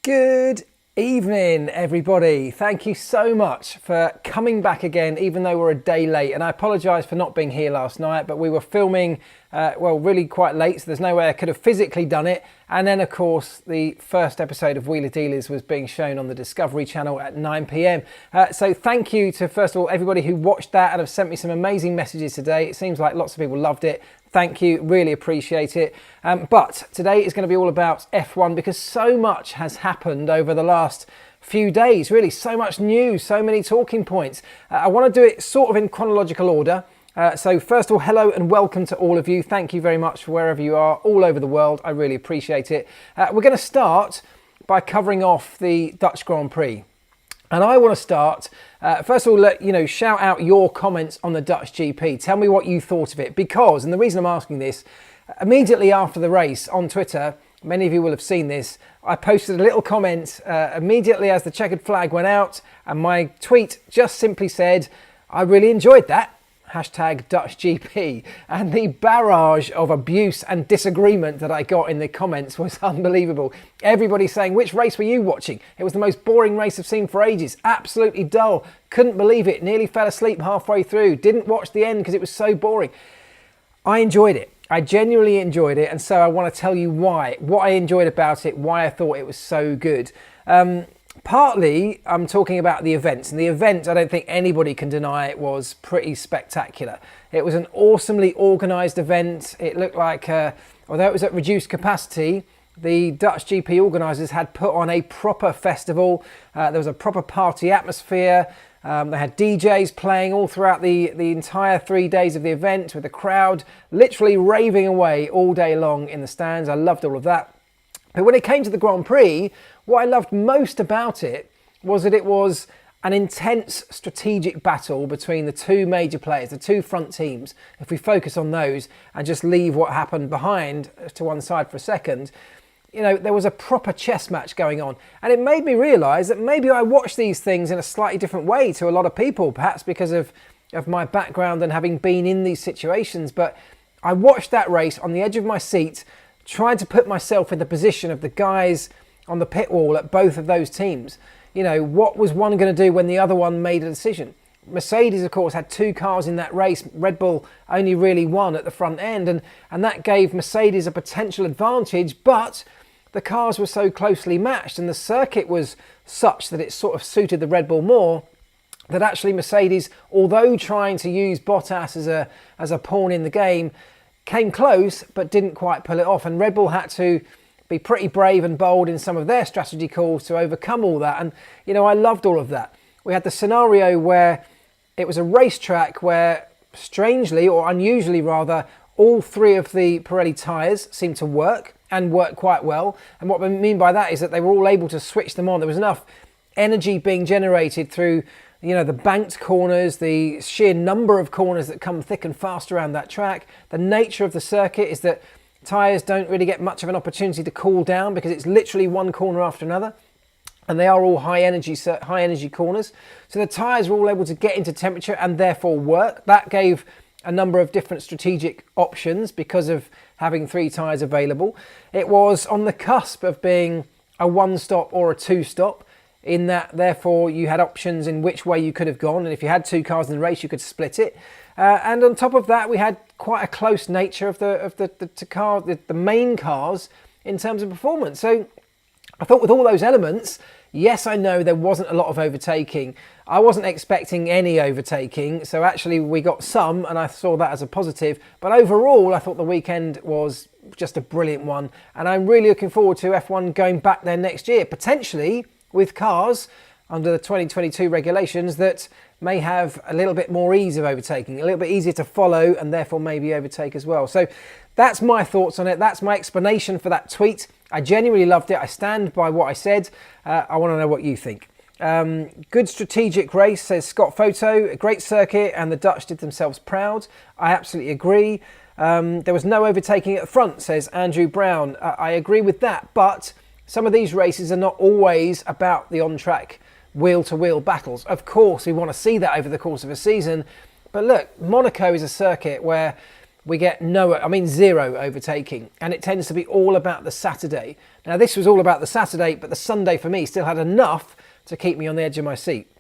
Good evening, everybody. Thank you so much for coming back again, even though we're a day late. And I apologise for not being here last night, but we were filming, really quite late, so there's no way I could have physically done it. And then, of course, the first episode of Wheeler Dealers was being shown on the Discovery Channel at 9 p.m. So thank you to, first of all, everybody who watched that and have sent me some amazing messages today. It seems like lots of people loved it. Thank you, really appreciate it. But today is going to be all about F1 because so much has happened over the last few days, really, so much news, so many talking points. I want to do it sort of in chronological order. So first of all, hello and welcome to all of you. Thank you very much for wherever you are all over the world. I really appreciate it. We're going to start by covering off the Dutch Grand Prix. And I want to start, first of all, shout out your comments on the Dutch GP. Tell me what you thought of it. Because, and the reason I'm asking this, immediately after the race on Twitter, many of you will have seen this, I posted a little comment immediately as the checkered flag went out. And my tweet just simply said, I really enjoyed that. Hashtag Dutch GP. And the barrage of abuse and disagreement that I got in the comments was unbelievable. Everybody saying, which race were you watching? It was the most boring race I've seen for ages. Absolutely dull. Couldn't believe it. Nearly fell asleep halfway through. Didn't watch the end because it was so boring. I enjoyed it. I genuinely enjoyed it. And so I want to tell you why. What I enjoyed about it. Why I thought it was so good. Partly, I'm talking about the events, and the event, I don't think anybody can deny it, was pretty spectacular. It was an awesomely organised event. It looked like, although it was at reduced capacity, the Dutch GP organisers had put on a proper festival. There was a proper party atmosphere. They had DJs playing all throughout the entire 3 days of the event, with the crowd literally raving away all day long in the stands. I loved all of that. But when it came to the Grand Prix, what I loved most about it was that it was an intense strategic battle between the two major players, the two front teams. If we focus on those and just leave what happened behind to one side for a second, there was a proper chess match going on. And it made me realise that maybe I watch these things in a slightly different way to a lot of people, perhaps because of my background and having been in these situations. But I watched that race on the edge of my seat, trying to put myself in the position of the guys on the pit wall at both of those teams. What was one going to do when the other one made a decision? Mercedes, of course, had two cars in that race. Red Bull only really one at the front end, and that gave Mercedes a potential advantage, but the cars were so closely matched and the circuit was such that it sort of suited the Red Bull more, that actually Mercedes, although trying to use Bottas as a pawn in the game, came close but didn't quite pull it off, and Red Bull had to be pretty brave and bold in some of their strategy calls to overcome all that. And I loved all of that. We had the scenario where it was a racetrack where, strangely or unusually rather, all three of the Pirelli tyres seemed to work and work quite well. And what I mean by that is that they were all able to switch them on. There was enough energy being generated through the banked corners, the sheer number of corners that come thick and fast around that track. The nature of the circuit is that tyres don't really get much of an opportunity to cool down because it's literally one corner after another. And they are all high energy corners. So the tyres were all able to get into temperature and therefore work. That gave a number of different strategic options because of having three tyres available. It was on the cusp of being a one-stop or a two-stop, in that therefore you had options in which way you could have gone, and if you had two cars in the race you could split it. And on top of that we had quite a close nature of the main cars in terms of performance. So I thought with all those elements, yes, I know there wasn't a lot of overtaking. I wasn't expecting any overtaking, so actually we got some and I saw that as a positive. But overall I thought the weekend was just a brilliant one, and I'm really looking forward to F1 going back there next year, potentially with cars under the 2022 regulations that may have a little bit more ease of overtaking, a little bit easier to follow and therefore maybe overtake as well. So that's my thoughts on it. That's my explanation for that tweet. I genuinely loved it. I stand by what I said. I want to know what you think. Good strategic race, says Scott Photo. A great circuit and the Dutch did themselves proud. I absolutely agree. There was no overtaking at the front, says Andrew Brown. I agree with that, but some of these races are not always about the on-track wheel-to-wheel battles. Of course, we want to see that over the course of a season. But look, Monaco is a circuit where we get zero overtaking, and it tends to be all about the Saturday. Now this was all about the Saturday, but the Sunday for me still had enough to keep me on the edge of my seat.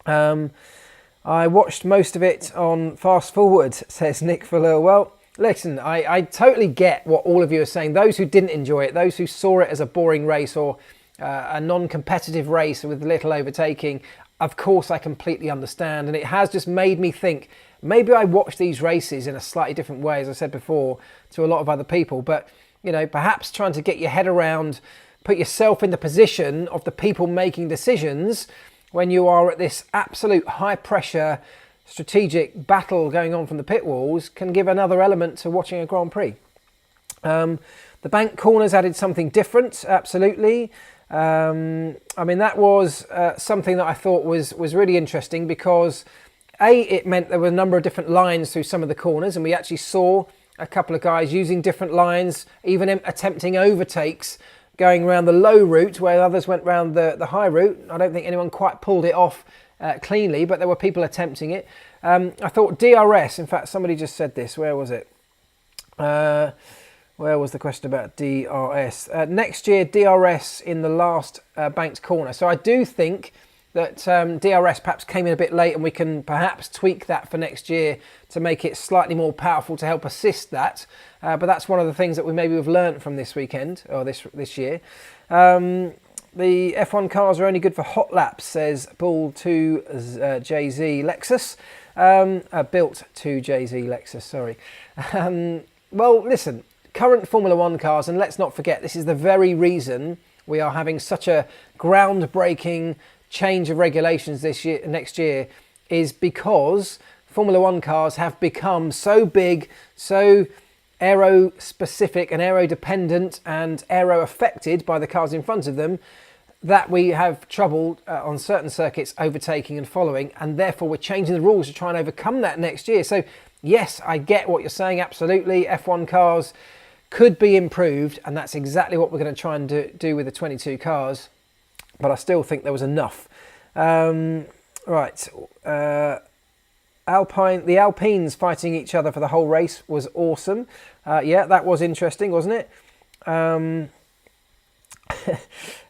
I watched most of it on fast forward, says Nick Fuller. Well, listen, I totally get what all of you are saying. Those who didn't enjoy it, those who saw it as a boring race or a non-competitive race with little overtaking, of course I completely understand. And it has just made me think, maybe I watch these races in a slightly different way, as I said before, to a lot of other people. But, you know, perhaps trying to get your head around, put yourself in the position of the people making decisions when you are at this absolute high pressure strategic battle going on from the pit walls, can give another element to watching a Grand Prix. The bank corners added something different, absolutely. That was something that I thought was really interesting because it meant there were a number of different lines through some of the corners, and we actually saw a couple of guys using different lines, even attempting overtakes, going around the low route where others went round the high route. I don't think anyone quite pulled it off cleanly, but there were people attempting it. I thought DRS, in fact, somebody just said this. Where was it? Where was the question about DRS? Next year, DRS in the last banked corner. So I do think that DRS perhaps came in a bit late, and we can perhaps tweak that for next year to make it slightly more powerful to help assist that. But that's one of the things that we maybe have learnt from this weekend or this year. The F1 cars are only good for hot laps, says Bull to JZ Lexus. Built to JZ Lexus, sorry. Well, listen, current Formula One cars, and let's not forget, this is the very reason we are having such a groundbreaking change of regulations next year, is because Formula One cars have become so big, so aero specific and aero dependent and aero affected by the cars in front of them, that we have trouble on certain circuits overtaking and following, and therefore we're changing the rules to try and overcome that next year. So yes, I get what you're saying, absolutely. F1 cars could be improved, and that's exactly what we're going to try and do with the 22 cars, but I still think there was enough. The Alpines fighting each other for the whole race was awesome. Yeah, that was interesting, wasn't it?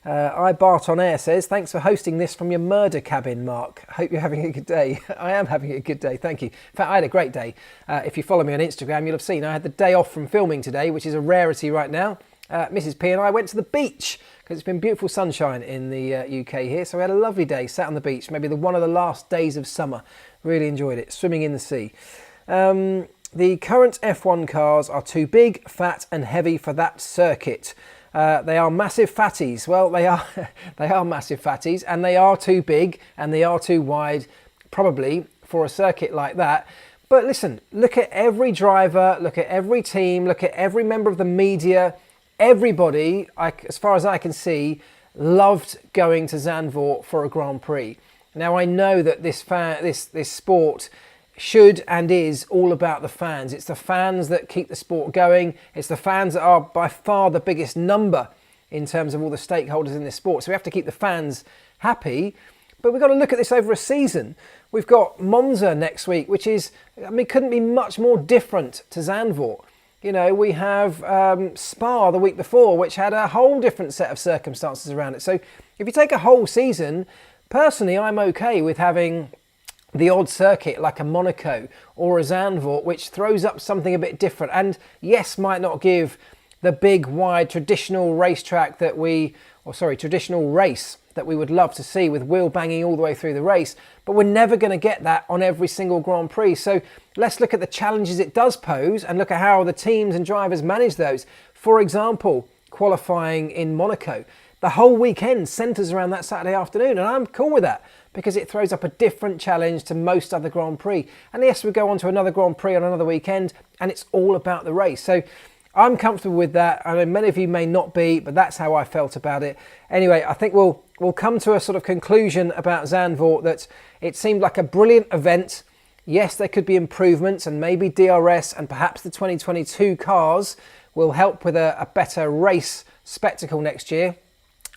Bart on Air says, thanks for hosting this from your murder cabin, Mark. Hope you're having a good day. I am having a good day, thank you. In fact, I had a great day. If you follow me on Instagram, you'll have seen I had the day off from filming today, which is a rarity right now. Mrs. P and I went to the beach because it's been beautiful sunshine in the UK here. So we had a lovely day, sat on the beach, maybe one of the last days of summer. Really enjoyed it, swimming in the sea. The current F1 cars are too big, fat and heavy for that circuit. They are massive fatties. Well, they are they are massive fatties, and they are too big and they are too wide, probably, for a circuit like that. But listen, look at every driver, look at every team, look at every member of the media. Everybody, as far as I can see, loved going to Zandvoort for a Grand Prix. Now I know that this sport should and is all about the fans. It's the fans that keep the sport going. It's the fans that are by far the biggest number in terms of all the stakeholders in this sport. So we have to keep the fans happy, but we've got to look at this over a season. We've got Monza next week, which is, couldn't be much more different to Zandvoort. You know, we have Spa the week before, which had a whole different set of circumstances around it. So if you take a whole season, personally, I'm okay with having the odd circuit like a Monaco or a Zandvoort, which throws up something a bit different. And yes, might not give the big, wide, traditional racetrack traditional race that we would love to see with wheel banging all the way through the race, but we're never going to get that on every single Grand Prix. So let's look at the challenges it does pose and look at how the teams and drivers manage those. For example, qualifying in Monaco. The whole weekend centres around that Saturday afternoon, and I'm cool with that because it throws up a different challenge to most other Grand Prix. And yes, we go on to another Grand Prix on another weekend, and it's all about the race. So I'm comfortable with that. I know many of you may not be, but that's how I felt about it. Anyway, I think we'll come to a sort of conclusion about Zandvoort that it seemed like a brilliant event. Yes, there could be improvements, and maybe DRS and perhaps the 2022 cars will help with a better race spectacle next year.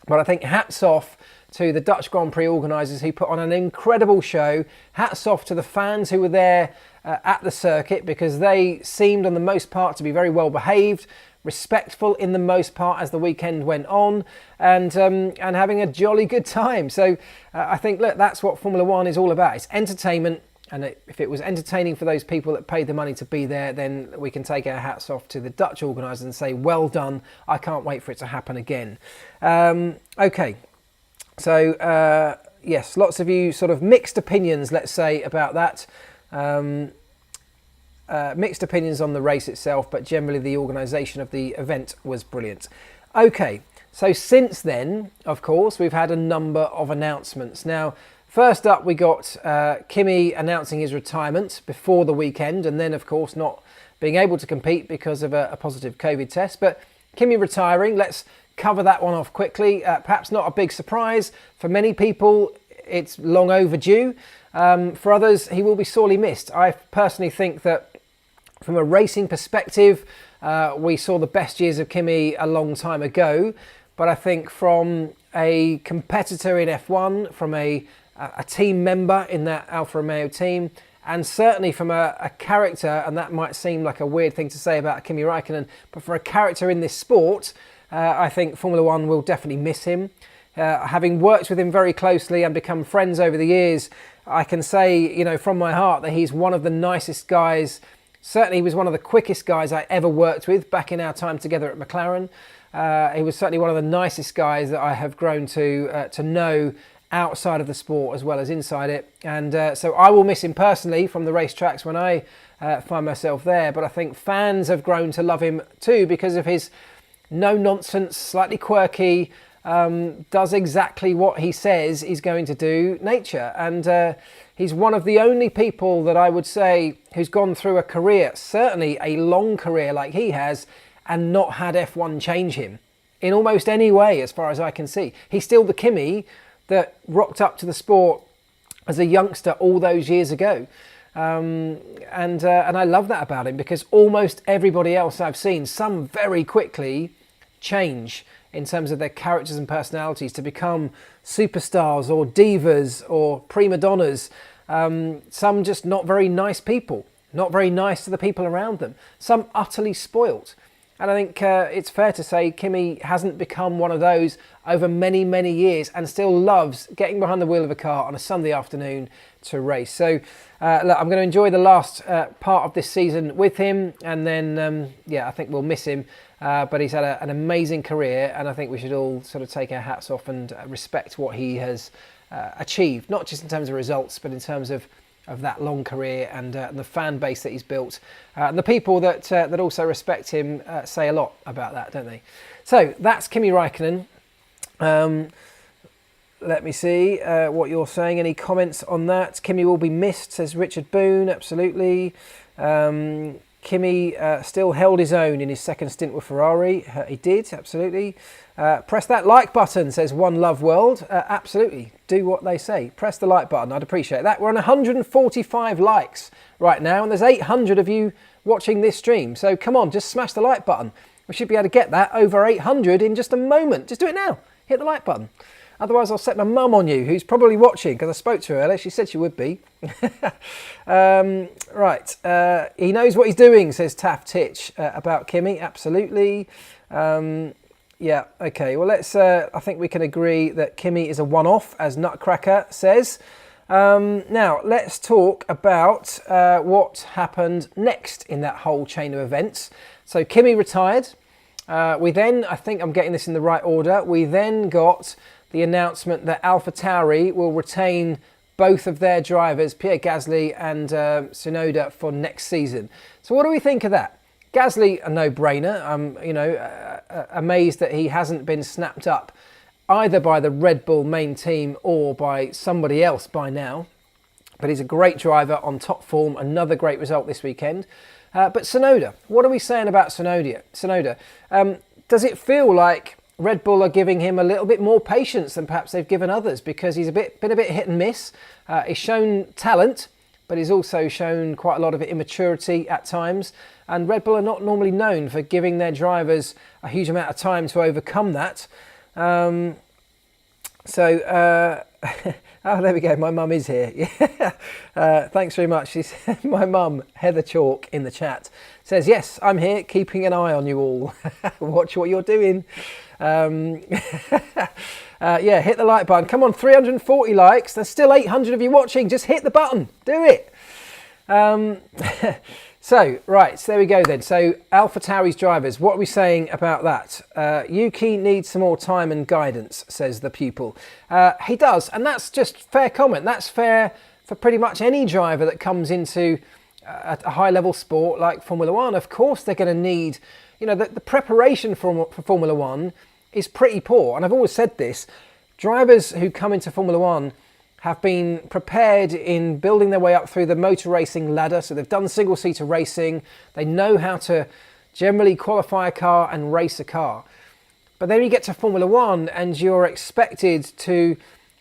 But I think hats off to the Dutch Grand Prix organisers who put on an incredible show. Hats off to the fans who were there at the circuit, because they seemed on the most part to be very well behaved, respectful in the most part as the weekend went on, and having a jolly good time. So I think, look, that's what Formula One is all about. It's entertainment, and if it was entertaining for those people that paid the money to be there, then we can take our hats off to the Dutch organisers and say, well done. I can't wait for it to happen again. Okay, so yes, lots of you sort of mixed opinions, let's say, about that. Mixed opinions on the race itself, but generally the organisation of the event was brilliant. Okay, so since then, of course, we've had a number of announcements. Now, first up, we got Kimi announcing his retirement before the weekend, and then, of course, not being able to compete because of a positive COVID test. But Kimi retiring, let's cover that one off quickly. Perhaps not a big surprise. For many people, it's long overdue. For others, he will be sorely missed. I personally think that from a racing perspective, we saw the best years of Kimi a long time ago. But I think from a competitor in F1, from a team member in that Alfa Romeo team, and certainly from a character, and that might seem like a weird thing to say about Kimi Räikkönen, but for a character in this sport, I think Formula One will definitely miss him. Having worked with him very closely and become friends over the years, I can say, you know, from my heart that he's one of the nicest guys. Certainly he was one of the quickest guys I ever worked with back in our time together at McLaren. He was certainly one of the nicest guys that I have grown to know outside of the sport as well as inside it. And so I will miss him personally from the racetracks when I find myself there. But I think fans have grown to love him too because of his no-nonsense, slightly quirky, does exactly what he says he's going to do nature. And he's one of the only people that I would say who's gone through a career, certainly a long career like he has, and not had F1 change him in almost any way as far as I can see. He's still the Kimi that rocked up to the sport as a youngster all those years ago. And I love that about him because almost everybody else I've seen, some very quickly change in terms of their characters and personalities to become superstars or divas or prima donnas. Some just not very nice people, not very nice to the people around them. Some utterly spoilt. And I think it's fair to say Kimi hasn't become one of those over many, many years and still loves getting behind the wheel of a car on a Sunday afternoon to race. So look, I'm going to enjoy the last part of this season with him. And then, yeah, I think we'll miss him. But he's had an amazing career. And I think we should all sort of take our hats off and respect what he has achieved, not just in terms of results, but in terms of that long career and the fan base that he's built. And the people that also respect him say a lot about that, don't they? So that's Kimi Räikkönen. Let me see what you're saying. Any comments on that? Kimi will be missed, says Richard Boone. Absolutely. Kimi still held his own in his second stint with Ferrari. He did, absolutely. Press that like button, says One Love World. Absolutely, do what they say. Press the like button, I'd appreciate that. We're on 145 likes right now, and there's 800 of you watching this stream. So come on, just smash the like button. We should be able to get that over 800 in just a moment. Just do it now. Hit the like button. Otherwise, I'll set my mum on you, who's probably watching, because I spoke to her earlier. She said she would be. Right. He knows what he's doing, says Taft Titch about Kimi. Absolutely. Yeah, okay. Well, let's. I think we can agree that Kimi is a one-off, as Nutcracker says. Now, let's talk about what happened next in that whole chain of events. So, Kimi retired. We then, I think I'm getting this in the right order, we then got the announcement that AlphaTauri will retain both of their drivers, Pierre Gasly and Tsunoda, for next season. So what do we think of that? Gasly, a no-brainer. I'm, amazed that he hasn't been snapped up either by the Red Bull main team or by somebody else by now. But he's a great driver on top form. Another great result this weekend. But Tsunoda, what are we saying about Tsunoda? Does it feel like Red Bull are giving him a little bit more patience than perhaps they've given others, because he's been a bit hit and miss? He's shown talent, but he's also shown quite a lot of immaturity at times. And Red Bull are not normally known for giving their drivers a huge amount of time to overcome that. So Oh, there we go. My mum is here. Yeah. Thanks very much. She said, my mum, Heather Chalk, in the chat, says, yes, I'm here, keeping an eye on you all. Watch what you're doing. Yeah, hit the like button. Come on, 340 likes. There's still 800 of you watching. Just hit the button. Do it. So, right, so there we go then. So, AlphaTauri's drivers, what are we saying about that? Yuki needs some more time and guidance, says the pupil. He does, and that's just fair comment. That's fair for pretty much any driver that comes into a high-level sport like Formula One. Of course, they're going to need, you know, the preparation for Formula One is pretty poor. And I've always said this, drivers who come into Formula One have been prepared in building their way up through the motor racing ladder. So they've done single-seater racing. They know how to generally qualify a car and race a car. But then you get to Formula One and you're expected to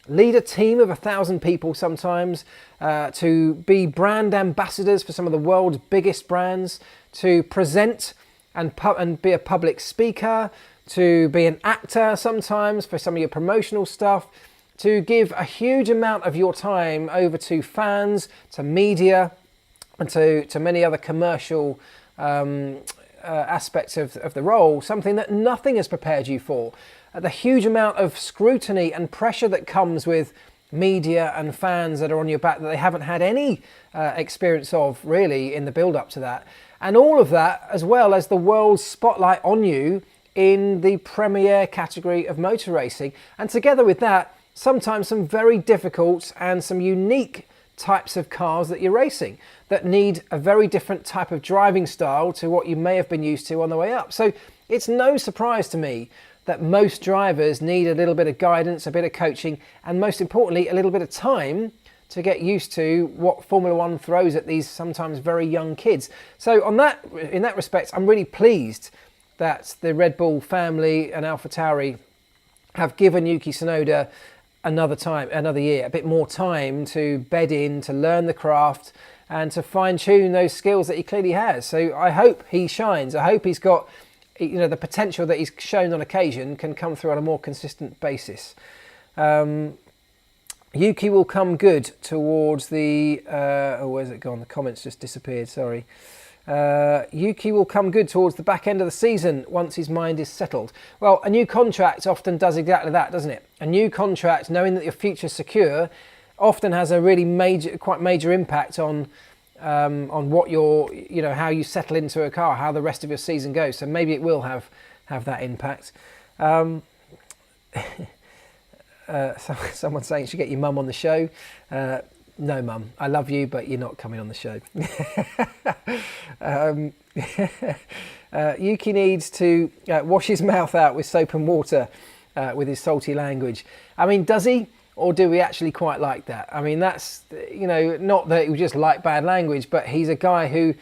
lead a team of 1,000 people sometimes, to be brand ambassadors for some of the world's biggest brands, to present and be a public speaker, to be an actor sometimes for some of your promotional stuff, to give a huge amount of your time over to fans, to media, and to many other commercial aspects of the role, something that nothing has prepared you for. The huge amount of scrutiny and pressure that comes with media and fans that are on your back that they haven't had any experience of really in the build-up to that. And all of that, as well as the world's spotlight on you in the premier category of motor racing. And together with that, sometimes some very difficult and some unique types of cars that you're racing that need a very different type of driving style to what you may have been used to on the way up. So it's no surprise to me that most drivers need a little bit of guidance, a bit of coaching, and most importantly, a little bit of time to get used to what Formula One throws at these sometimes very young kids. So in that respect, I'm really pleased that the Red Bull family and AlphaTauri have given Yuki Tsunoda another year, a bit more time to bed in, to learn the craft and to fine tune those skills that he clearly has. So I hope he shines. I hope he's got, you know, the potential that he's shown on occasion can come through on a more consistent basis. Yuki will come good towards the, where's it gone? The comments just disappeared, sorry. Yuki will come good towards the back end of the season once his mind is settled. Well, a new contract often does exactly that, doesn't it? A new contract, knowing that your future's secure, often has a really quite major impact on what how you settle into a car, how the rest of your season goes. So maybe it will have that impact. Someone saying you should get your mum on the show. No, Mum, I love you, but you're not coming on the show. Yuki needs to wash his mouth out with soap and water with his salty language. I mean, does he? Or do we actually quite like that? I mean, that's, not that he just like bad language, but he's a guy who,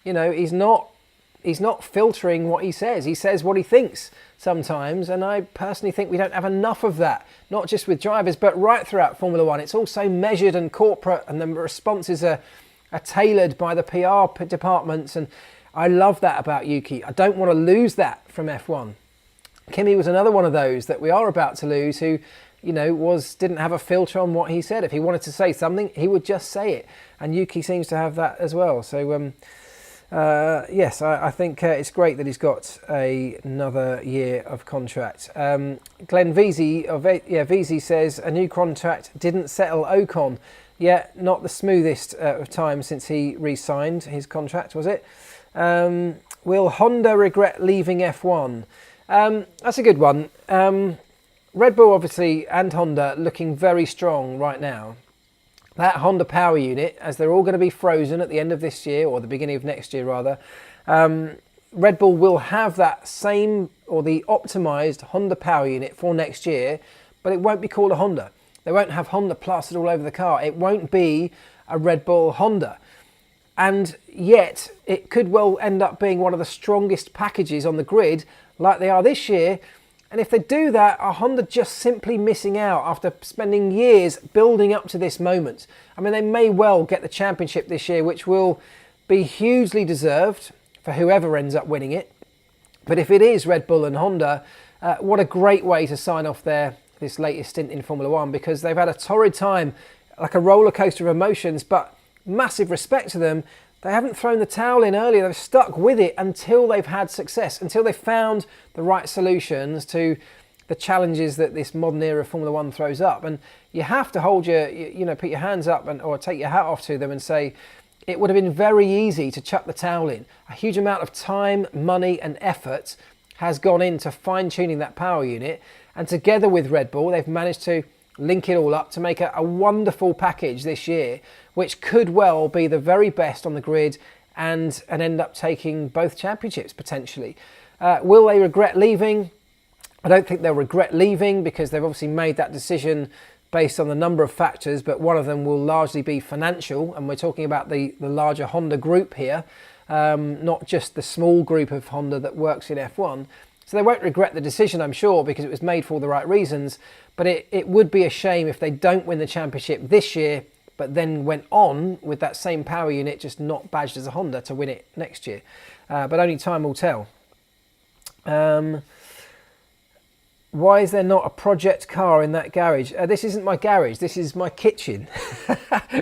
he's not filtering what he says. He says what he thinks sometimes, and I personally think we don't have enough of that, not just with drivers, but right throughout Formula One. It's all so measured and corporate, and the responses are tailored by the PR departments, and I love that about Yuki. I don't want to lose that from F1. Kimi was another one of those that we are about to lose, who didn't have a filter on what he said. If he wanted to say something, he would just say it, and Yuki seems to have that as well. So yes, I think it's great that he's got another year of contract. Glenn Veazey Veazey says a new contract didn't settle Ocon. Yeah, not the smoothest of times since he re-signed his contract, was it? Will Honda regret leaving F1? That's a good one. Red Bull obviously and Honda looking very strong right now. That Honda power unit, as they're all going to be frozen at the end of this year, or the beginning of next year rather, Red Bull will have that same, or the optimised Honda power unit for next year, but it won't be called a Honda. They won't have Honda plastered all over the car. It won't be a Red Bull Honda. And yet, it could well end up being one of the strongest packages on the grid, like they are this year. And if they do that, are Honda just simply missing out after spending years building up to this moment? I mean, they may well get the championship this year, which will be hugely deserved for whoever ends up winning it. But if it is Red Bull and Honda, what a great way to sign off their this latest stint in Formula One, because they've had a torrid time, like a roller coaster of emotions, but massive respect to them. They haven't thrown the towel in earlier. They've stuck with it until they've had success, until they've found the right solutions to the challenges that this modern era of Formula One throws up. And you have to hold put your hands up or take your hat off to them and say, it would have been very easy to chuck the towel in. A huge amount of time, money and effort has gone into fine-tuning that power unit. And together with Red Bull, they've managed to link it all up to make a wonderful package this year, which could well be the very best on the grid and end up taking both championships potentially. Will they regret leaving? I don't think they'll regret leaving, because they've obviously made that decision based on the number of factors, but one of them will largely be financial, and we're talking about the larger Honda group here, not just the small group of Honda that works in F1. So they won't regret the decision, I'm sure, because it was made for all the right reasons. But it would be a shame if they don't win the championship this year, but then went on with that same power unit, just not badged as a Honda, to win it next year. But only time will tell. Why is there not a project car in that garage? This isn't my garage, this is my kitchen,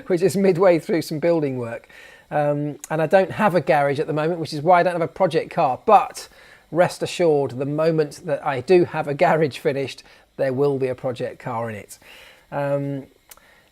which is midway through some building work. And I don't have a garage at the moment, which is why I don't have a project car. But rest assured, the moment that I do have a garage finished, there will be a project car in it.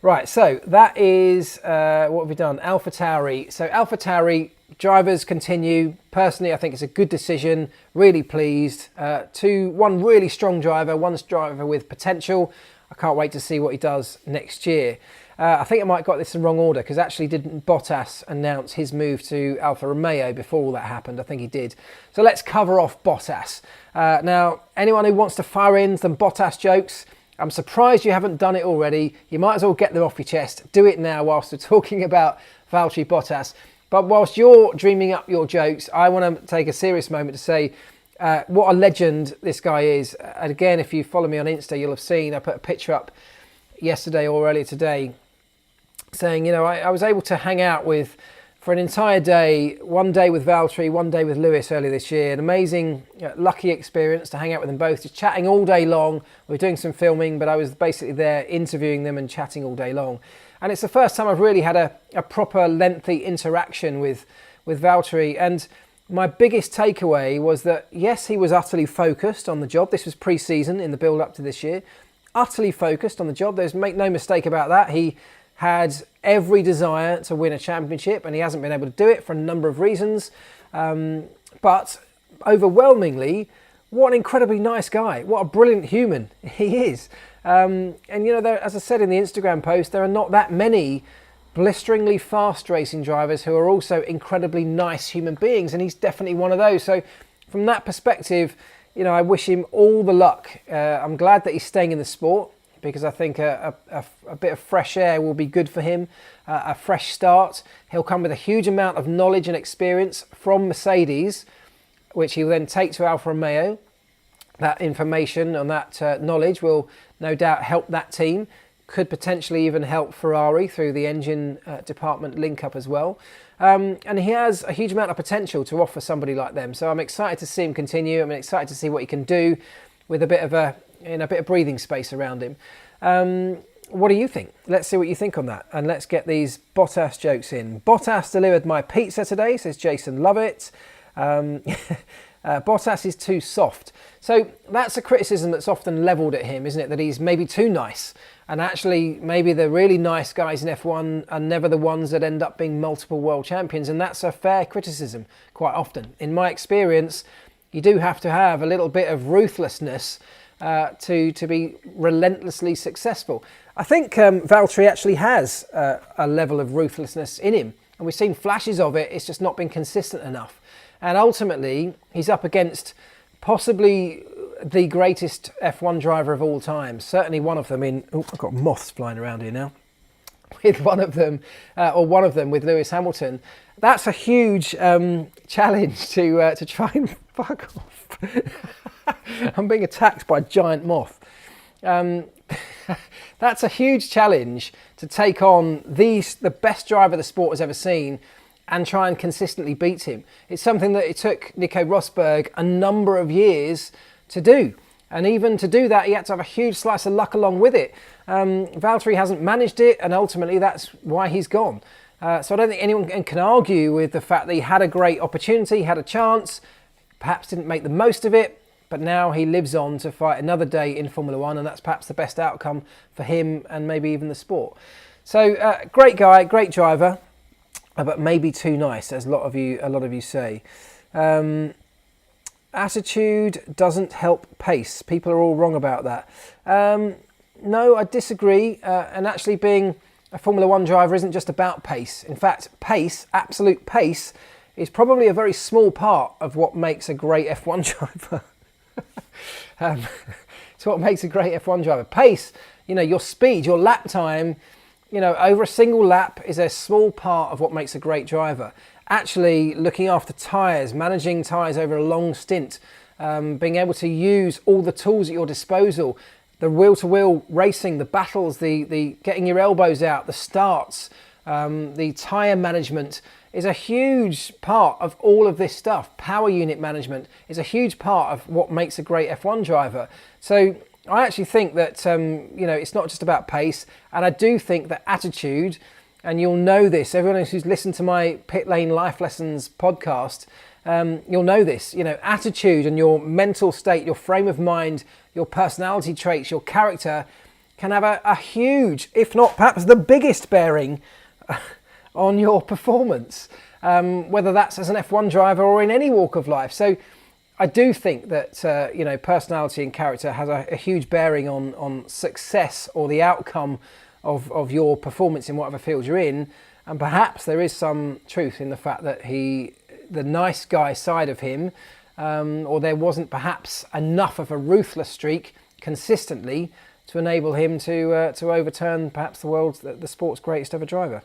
Right, so that one have we done? AlphaTauri. So AlphaTauri drivers continue. Personally, I think it's a good decision. Really pleased. One really strong driver, one driver with potential. I can't wait to see what he does next year. I think I might have got this in wrong order, because actually didn't Bottas announce his move to Alfa Romeo before all that happened? I think he did. So let's cover off Bottas. Now, anyone who wants to fire in some Bottas jokes, I'm surprised you haven't done it already. You might as well get them off your chest. Do it now whilst we're talking about Valtteri Bottas. But whilst you're dreaming up your jokes, I want to take a serious moment to say what a legend this guy is. And again, if you follow me on Insta, you'll have seen I put a picture up yesterday or earlier today saying, I was able to hang out for an entire day, one day with Valtteri, one day with Lewis earlier this year. An amazing, lucky experience to hang out with them both, just chatting all day long. We were doing some filming, but I was basically there interviewing them and chatting all day long. And it's the first time I've really had a proper lengthy interaction with Valtteri. And my biggest takeaway was that, yes, he was utterly focused on the job. This was pre-season in the build up to this year. Utterly focused on the job. Make no mistake about that. He had every desire to win a championship, and he hasn't been able to do it for a number of reasons. But overwhelmingly, what an incredibly nice guy. What a brilliant human he is. And as I said in the Instagram post, there are not that many blisteringly fast racing drivers who are also incredibly nice human beings, and he's definitely one of those. So from that perspective, I wish him all the luck. I'm glad that he's staying in the sport, because I think a bit of fresh air will be good for him, a fresh start. He'll come with a huge amount of knowledge and experience from Mercedes, which he'll then take to Alfa Romeo. That information and that knowledge will no doubt help that team, could potentially even help Ferrari through the engine department link up as well. And he has a huge amount of potential to offer somebody like them. So I'm excited to see him continue. I'm excited to see what he can do with a bit of breathing space around him. What do you think? Let's see what you think on that. And let's get these Bottas jokes in. Bottas delivered my pizza today, says Jason Lovett. Bottas is too soft. So that's a criticism that's often levelled at him, isn't it? That he's maybe too nice. And actually, maybe the really nice guys in F1 are never the ones that end up being multiple world champions. And that's a fair criticism quite often. In my experience, you do have to have a little bit of ruthlessness to be relentlessly successful. I think Valtteri actually has a level of ruthlessness in him. And we've seen flashes of it. It's just not been consistent enough. And ultimately, he's up against possibly the greatest F1 driver of all time. Certainly one of them I've got moths flying around here now. With one of them with Lewis Hamilton. That's a huge challenge to try and fuck off. I'm being attacked by a giant moth. That's a huge challenge to take on the best driver the sport has ever seen and try and consistently beat him. It's something that it took Nico Rosberg a number of years to do. And even to do that, he had to have a huge slice of luck along with it. Valtteri hasn't managed it, and ultimately that's why he's gone. So I don't think anyone can argue with the fact that he had a great opportunity, had a chance, perhaps didn't make the most of it, but now he lives on to fight another day in Formula One, and that's perhaps the best outcome for him and maybe even the sport. So great guy, great driver, but maybe too nice, as a lot of you say. Attitude doesn't help pace. People are all wrong about that. No, I disagree. And actually being a Formula One driver isn't just about pace. In fact, pace, absolute pace, is probably a very small part of what makes a great F1 driver. It's what makes a great F1 driver. Pace, your speed, your lap time, over a single lap is a small part of what makes a great driver. Actually looking after tyres, managing tyres over a long stint, being able to use all the tools at your disposal, the wheel-to-wheel racing, the battles, the getting your elbows out, the starts, the tyre management is a huge part of all of this stuff. Power unit management is a huge part of what makes a great F1 driver. So I actually think that, it's not just about pace, and I do think that attitude, and you'll know this, everyone who's listened to my Pit Lane Life Lessons podcast, you'll know this, attitude and your mental state, your frame of mind, your personality traits, your character can have a huge, if not perhaps the biggest bearing on your performance, whether that's as an F1 driver or in any walk of life. So I do think that, personality and character has a huge bearing on success or the outcome of your performance in whatever field you're in. And perhaps there is some truth in the fact that the nice guy side of him, or there wasn't perhaps enough of a ruthless streak consistently to enable him to overturn perhaps the sport's greatest ever driver.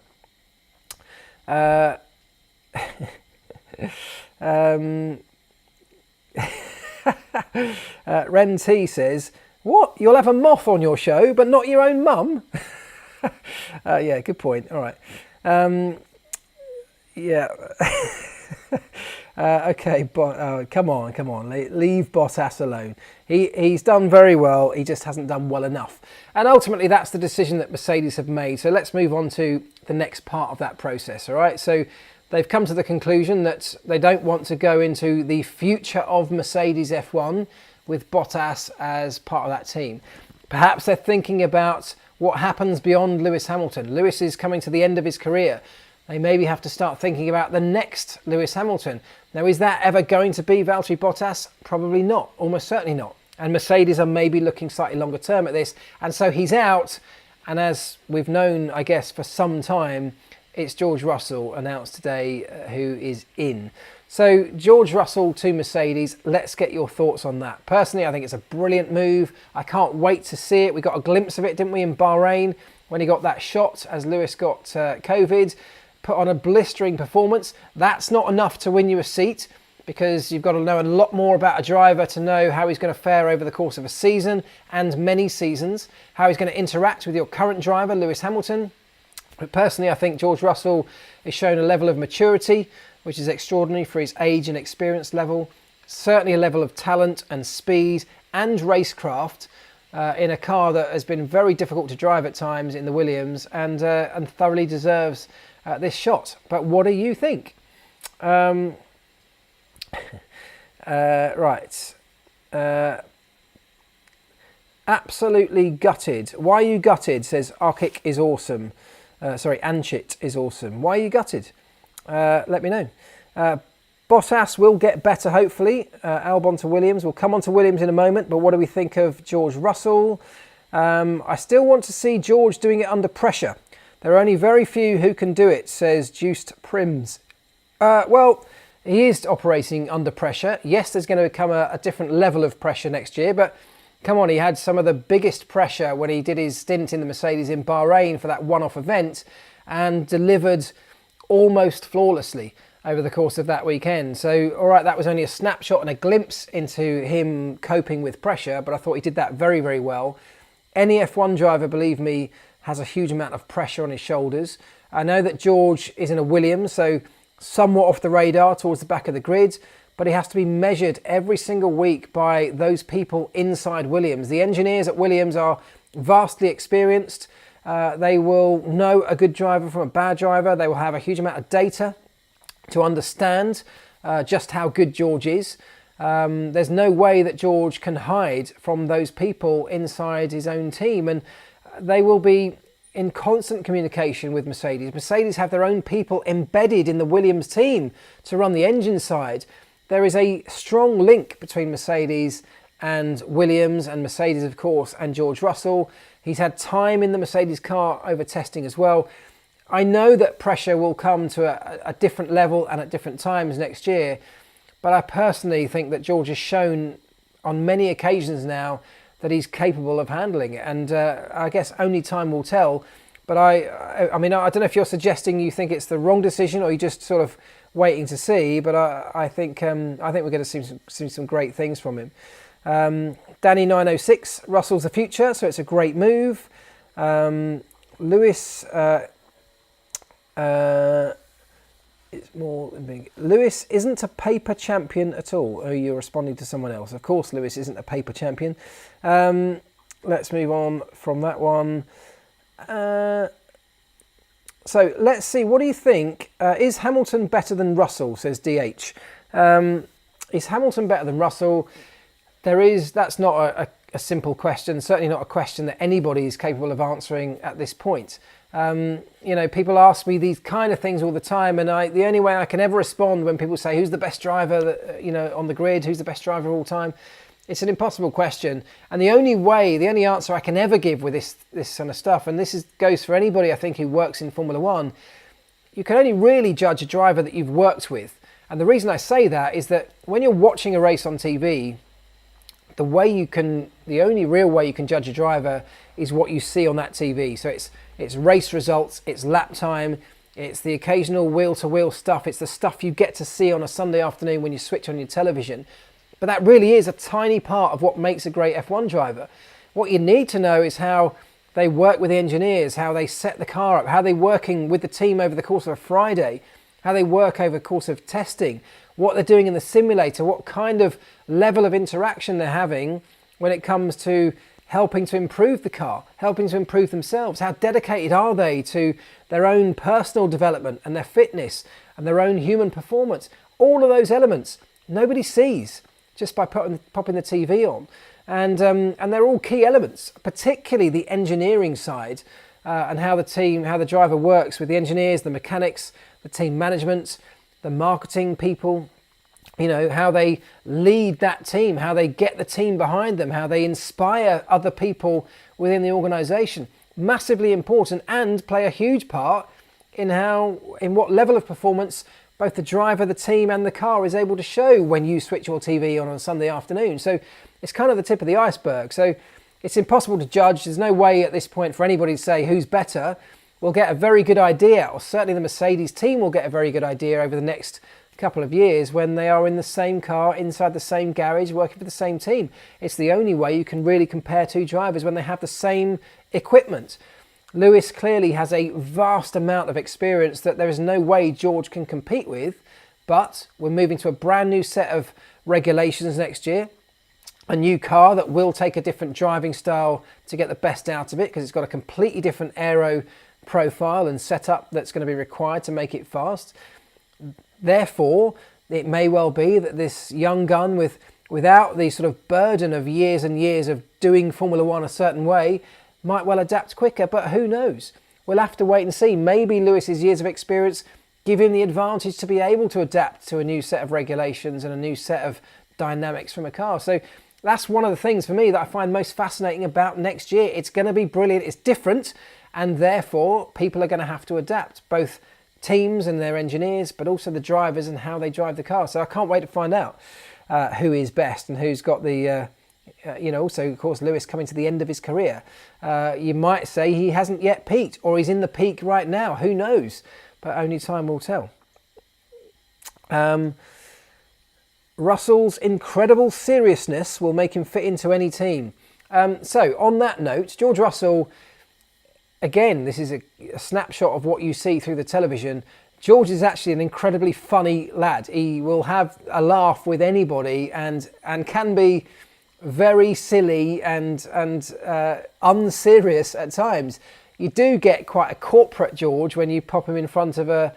Ren T says, "What? You'll have a moth on your show, but not your own mum?" Yeah, good point. All right. Yeah. Okay, but come on. Leave Bottas alone. He's done very well. He just hasn't done well enough. And ultimately, that's the decision that Mercedes have made. So let's move on to the next part of that process. All right. So they've come to the conclusion that they don't want to go into the future of Mercedes F1 with Bottas as part of that team. Perhaps they're thinking about what happens beyond Lewis Hamilton. Lewis is coming to the end of his career. They maybe have to start thinking about the next Lewis Hamilton. Now, is that ever going to be Valtteri Bottas? Probably not, almost certainly not. And Mercedes are maybe looking slightly longer term at this. And so he's out. And as we've known, I guess, for some time, it's George Russell announced today who is in. So George Russell to Mercedes, let's get your thoughts on that. Personally, I think it's a brilliant move. I can't wait to see it. We got a glimpse of it, didn't we, in Bahrain, when he got that shot as Lewis got COVID, put on a blistering performance. That's not enough to win you a seat, because you've got to know a lot more about a driver to know how he's going to fare over the course of a season and many seasons, how he's going to interact with your current driver, Lewis Hamilton. But personally, I think George Russell has shown a level of maturity which is extraordinary for his age and experience level. Certainly a level of talent and speed and racecraft in a car that has been very difficult to drive at times in the Williams, and thoroughly deserves this shot. But what do you think? Right. Absolutely gutted. Why are you gutted? Says Arkic is awesome. Anchit is awesome. Why are you gutted? Let me know. Bottas will get better, hopefully. Albon to Williams. We'll come on to Williams in a moment, but what do we think of George Russell? I still want to see George doing it under pressure. There are only very few who can do it, says Juiced Prims. Well, he is operating under pressure. Yes, there's going to come a different level of pressure next year, but come on, he had some of the biggest pressure when he did his stint in the Mercedes in Bahrain for that one-off event, and delivered almost flawlessly over the course of that weekend. So, all right, that was only a snapshot and a glimpse into him coping with pressure, but I thought he did that very, very well. Any F1 driver, believe me, has a huge amount of pressure on his shoulders. I know that George is in a Williams, so somewhat off the radar towards the back of the grid, but he has to be measured every single week by those people inside Williams. The engineers at Williams are vastly experienced. They will know a good driver from a bad driver. They will have a huge amount of data to understand just how good George is. There's no way that George can hide from those people inside his own team, and they will be in constant communication with Mercedes. Mercedes have their own people embedded in the Williams team to run the engine side. There is a strong link between Mercedes and Williams, and Mercedes, of course, and George Russell. He's had time in the Mercedes car over testing as well. I know that pressure will come to a different level and at different times next year, but I personally think that George has shown on many occasions now that he's capable of handling it, and I guess only time will tell. But I mean, I don't know if you're suggesting you think it's the wrong decision, or you're just sort of waiting to see. But I think we're going to see some great things from him. Danny 906, Russell's the future, so it's a great move. Lewis. It's more than big. Lewis isn't a paper champion at all. Oh, you're responding to someone else. Of course, Lewis isn't a paper champion. Let's move on from that one. So let's see. What do you think? Is Hamilton better than Russell? Says DH. Is Hamilton better than Russell? That's not a simple question. Certainly not a question that anybody is capable of answering at this point. People ask me these kind of things all the time, and the only way I can ever respond when people say, who's the best driver that, on the grid, who's the best driver of all time? It's an impossible question. And the only answer I can ever give with this kind of stuff, and goes for anybody I think who works in Formula One, you can only really judge a driver that you've worked with. And the reason I say that is that when you're watching a race on TV, the only real way you can judge a driver is what you see on that TV. So it's race results, it's lap time, it's the occasional wheel-to-wheel stuff, it's the stuff you get to see on a Sunday afternoon when you switch on your television. But that really is a tiny part of what makes a great F1 driver. What you need to know is how they work with the engineers, how they set the car up, how they're working with the team over the course of a Friday, how they work over the course of testing, what they're doing in the simulator, what kind of level of interaction they're having when it comes to helping to improve the car, helping to improve themselves. How dedicated are they to their own personal development and their fitness and their own human performance? All of those elements nobody sees just by popping the TV on. And they're all key elements, particularly the engineering side and how the driver works with the engineers, the mechanics, the team management, the marketing people, how they lead that team, how they get the team behind them, how they inspire other people within the organisation. Massively important, and play a huge part in what level of performance both the driver, the team and the car is able to show when you switch your TV on a Sunday afternoon. So it's kind of the tip of the iceberg. So it's impossible to judge. There's no way at this point for anybody to say who's better. We'll get a very good idea, or certainly the Mercedes team will get a very good idea over the next couple of years when they are in the same car, inside the same garage, working for the same team. It's the only way you can really compare two drivers, when they have the same equipment. Lewis clearly has a vast amount of experience that there is no way George can compete with, but we're moving to a brand new set of regulations next year. A new car that will take a different driving style to get the best out of it, because it's got a completely different aero profile and setup that's going to be required to make it fast. Therefore, it may well be that this young gun without the sort of burden of years and years of doing Formula One a certain way might well adapt quicker, but who knows? We'll have to wait and see. Maybe Lewis's years of experience give him the advantage to be able to adapt to a new set of regulations and a new set of dynamics from a car. So that's one of the things for me that I find most fascinating about next year. It's going to be brilliant. It's different, and therefore people are going to have to adapt, both teams and their engineers, but also the drivers and how they drive the car. So I can't wait to find out who is best and who's got the also, of course, Lewis coming to the end of his career. You might say he hasn't yet peaked, or he's in the peak right now. Who knows? But only time will tell. Russell's incredible seriousness will make him fit into any team. So on that note, George Russell, again, this is a snapshot of what you see through the television. George is actually an incredibly funny lad. He will have a laugh with anybody and can be very silly and unserious at times. You do get quite a corporate George when you pop him in front of a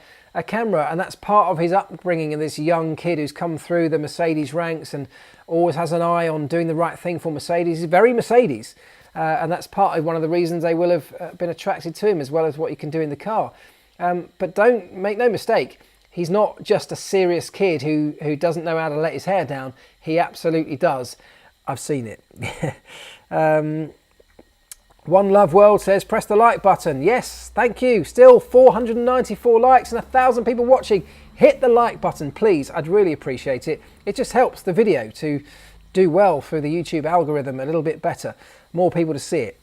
camera, and that's part of his upbringing and this young kid who's come through the Mercedes ranks and always has an eye on doing the right thing for Mercedes. He's very Mercedes, and that's partly one of the reasons they will have been attracted to him, as well as what he can do in the car. But don't make no mistake, he's not just a serious kid who doesn't know how to let his hair down. He absolutely does. I've seen it. One Love World says, press the like button. Yes, thank you. Still 494 likes and 1,000 people watching. Hit the like button, please. I'd really appreciate it. It just helps the video to do well through the YouTube algorithm a little bit better. More people to see it,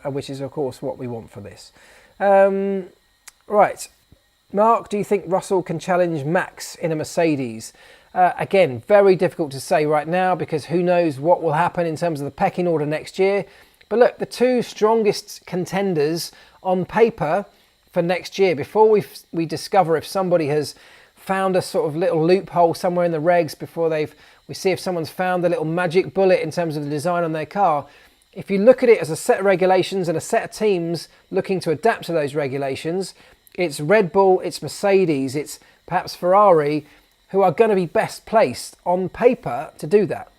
which is, of course, what we want for this. Right. Mark, do you think Russell can challenge Max in a Mercedes? Again, very difficult to say right now because who knows what will happen in terms of the pecking order next year. But look, the two strongest contenders on paper for next year, before we discover if somebody has found a sort of little loophole somewhere in the regs, before we see if someone's found the little magic bullet in terms of the design on their car. If you look at it as a set of regulations and a set of teams looking to adapt to those regulations, it's Red Bull, it's Mercedes, it's perhaps Ferrari, who are going to be best placed on paper to do that.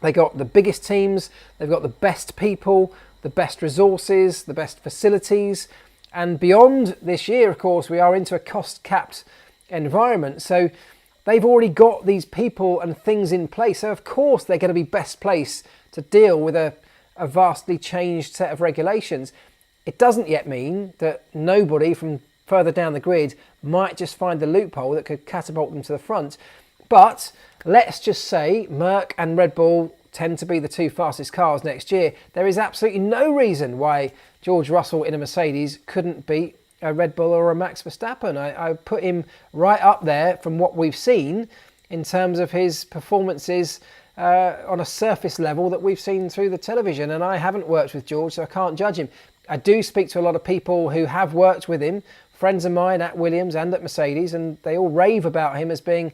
They got the biggest teams, they've got the best people, the best resources, the best facilities. And beyond this year, of course, we are into a cost-capped environment. So they've already got these people and things in place. So of course, they're going to be best placed to deal with a vastly changed set of regulations. It doesn't yet mean that nobody from further down the grid might just find the loophole that could catapult them to the front. But let's just say Marc and Red Bull tend to be the two fastest cars next year. There is absolutely no reason why George Russell in a Mercedes couldn't beat a Red Bull or a Max Verstappen. I put him right up there from what we've seen in terms of his performances on a surface level that we've seen through the television. And I haven't worked with George, so I can't judge him. I do speak to a lot of people who have worked with him, friends of mine at Williams and at Mercedes, and they all rave about him as being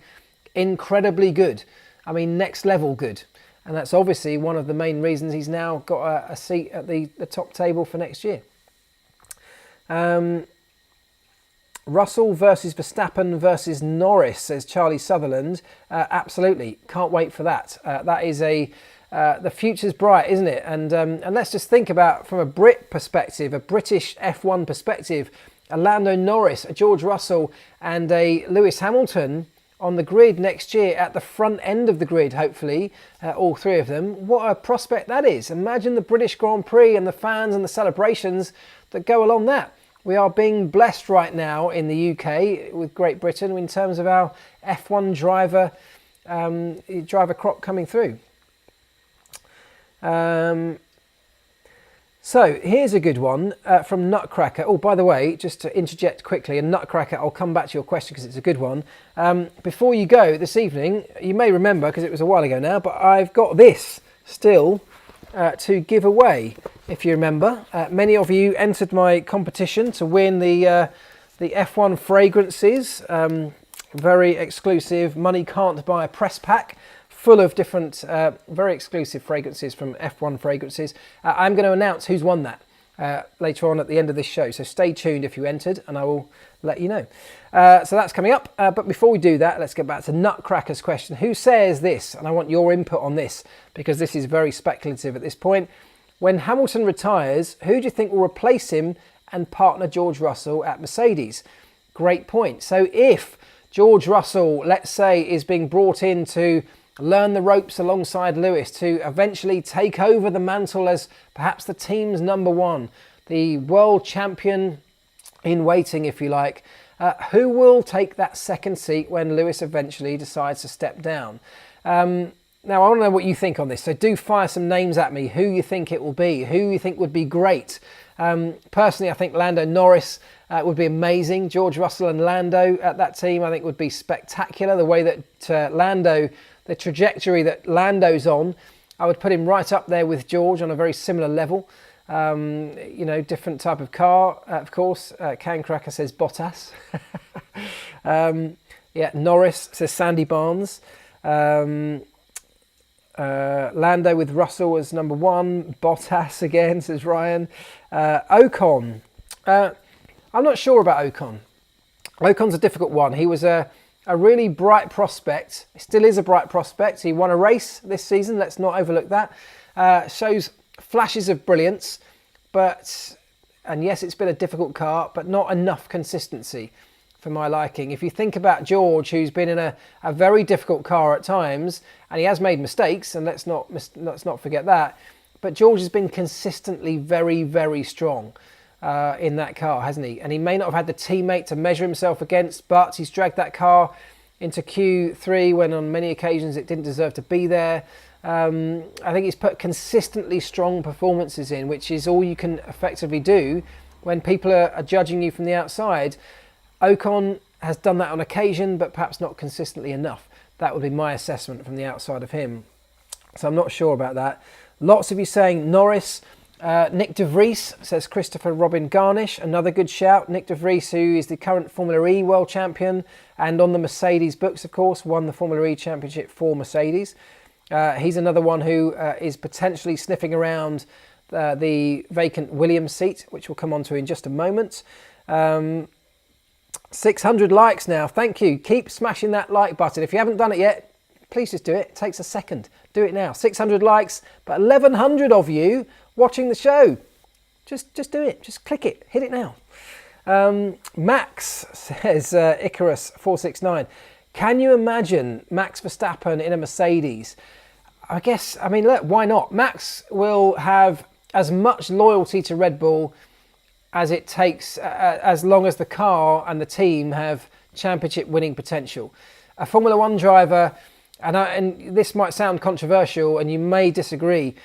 incredibly good. I mean, next level good. And that's obviously one of the main reasons he's now got a seat at the top table for next year. Russell versus Verstappen versus Norris, says Charlie Sutherland. Absolutely, can't wait for that. That is the future's bright, isn't it? And let's just think about, from a Brit perspective, a British F1 perspective, a Lando Norris, a George Russell and a Lewis Hamilton on the grid next year, at the front end of the grid, hopefully, all three of them. What a prospect that is. Imagine the British Grand Prix and the fans and the celebrations that go along that. We are being blessed right now in the UK with Great Britain in terms of our F1 driver crop coming through. So here's a good one from Nutcracker. Oh, by the way, just to interject quickly, and Nutcracker, I'll come back to your question because it's a good one. Before you go this evening, you may remember, because it was a while ago now, but I've got this still to give away. If you remember, many of you entered my competition to win the F1 fragrances, very exclusive, money can't buy a press pack, full of different, very exclusive fragrances from F1 fragrances. I'm going to announce who's won that later on at the end of this show. So stay tuned if you entered, and I will let you know. So that's coming up. But before we do that, let's get back to Nutcracker's question. Who says this? And I want your input on this, because this is very speculative at this point. When Hamilton retires, who do you think will replace him and partner George Russell at Mercedes? Great point. So if George Russell, let's say, is being brought in to learn the ropes alongside Lewis, to eventually take over the mantle as perhaps the team's number one, the world champion in waiting, if you like, who will take that second seat when Lewis eventually decides to step down? Now, I want to know what you think on this, so do fire some names at me, who you think it will be, who you think would be great. Personally, I think Lando Norris would be amazing. George Russell and Lando at that team, I think, would be spectacular. The way that Lando, the trajectory that Lando's on, I would put him right up there with George on a very similar level. You know, different type of car, of course. Can Cracker says Bottas. Yeah, Norris, says Sandy Barnes. Lando with Russell as number 1. Bottas again, says Ryan. Ocon. I'm not sure about Ocon. Ocon's a difficult one. He was a really bright prospect. He still is a bright prospect. He won a race this season. Let's not overlook that. Shows flashes of brilliance, and yes, it's been a difficult car, but not enough consistency for my liking. If you think about George, who's been in a very difficult car at times, and he has made mistakes, and let's not forget that, but George has been consistently very, very strong in that car, hasn't he? And he may not have had the teammate to measure himself against, but he's dragged that car into Q3 when on many occasions it didn't deserve to be there. I think he's put consistently strong performances in, which is all you can effectively do when people are judging you from the outside. Ocon has done that on occasion, but perhaps not consistently enough. That would be my assessment from the outside of him. So I'm not sure about that. Lots of you saying Norris. Nick de Vries, says Christopher Robin Garnish. Another good shout. Nick de Vries, who is the current Formula E world champion and on the Mercedes books, of course, won the Formula E championship for Mercedes. He's another one who is potentially sniffing around the vacant Williams seat, which we'll come on to in just a moment. 600 likes now. Thank you. Keep smashing that like button. If you haven't done it yet, please just do it. It takes a second. Do it now. 600 likes, but 1,100 of you watching the show. Just do it. Just click it. Hit it now. Max says, Icarus469. Can you imagine Max Verstappen in a Mercedes? I mean, look, why not? Max will have as much loyalty to Red Bull as it takes, as long as the car and the team have championship winning potential. A Formula One driver, and this might sound controversial and you may disagree,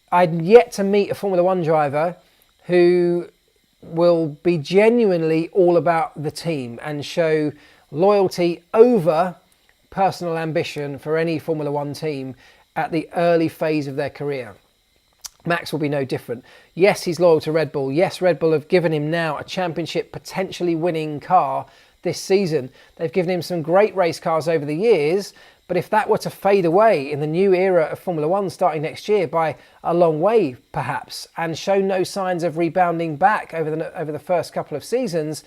I'd yet to meet a Formula One driver who will be genuinely all about the team and show loyalty over personal ambition for any Formula One team at the early phase of their career. Max will be no different. Yes, he's loyal to Red Bull. Yes, Red Bull have given him now a championship potentially winning car this season. They've given him some great race cars over the years, but if that were to fade away in the new era of Formula One starting next year by a long way perhaps, and show no signs of rebounding back over the first couple of seasons,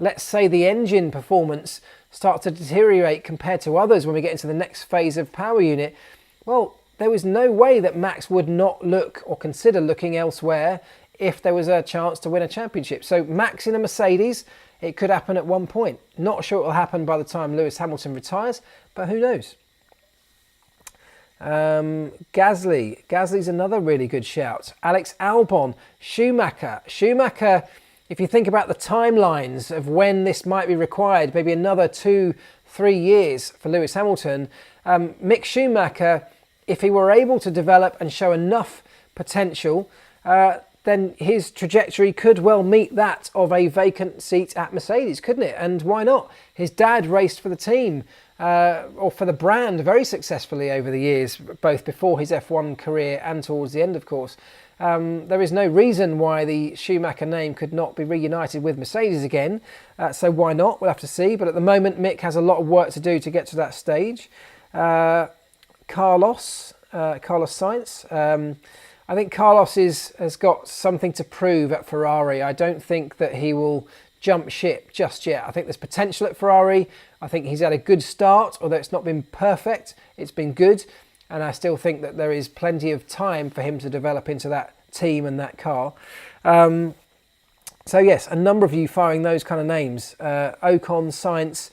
let's say the engine performance starts to deteriorate compared to others when we get into the next phase of power unit, well, there was no way that Max would not look or consider looking elsewhere if there was a chance to win a championship. So Max in a Mercedes, it could happen at one point. Not sure it will happen by the time Lewis Hamilton retires, but who knows? Gasly's another really good shout. Alex Albon, Schumacher, if you think about the timelines of when this might be required, maybe another 2-3 years for Lewis Hamilton, Mick Schumacher, if he were able to develop and show enough potential, then his trajectory could well meet that of a vacant seat at Mercedes, couldn't it? And why not? His dad raced for the team, or for the brand very successfully over the years, both before his F1 career and towards the end, of course. There is no reason why the Schumacher name could not be reunited with Mercedes again, so why not? We'll have to see. But at the moment, Mick has a lot of work to do to get to that stage. Carlos Sainz. I think Carlos has got something to prove at Ferrari. I don't think that he will jump ship just yet. I think there's potential at Ferrari. I think he's had a good start, although it's not been perfect. It's been good. And I still think that there is plenty of time for him to develop into that team and that car. So yes, a number of you firing those kind of names. Ocon, Sainz,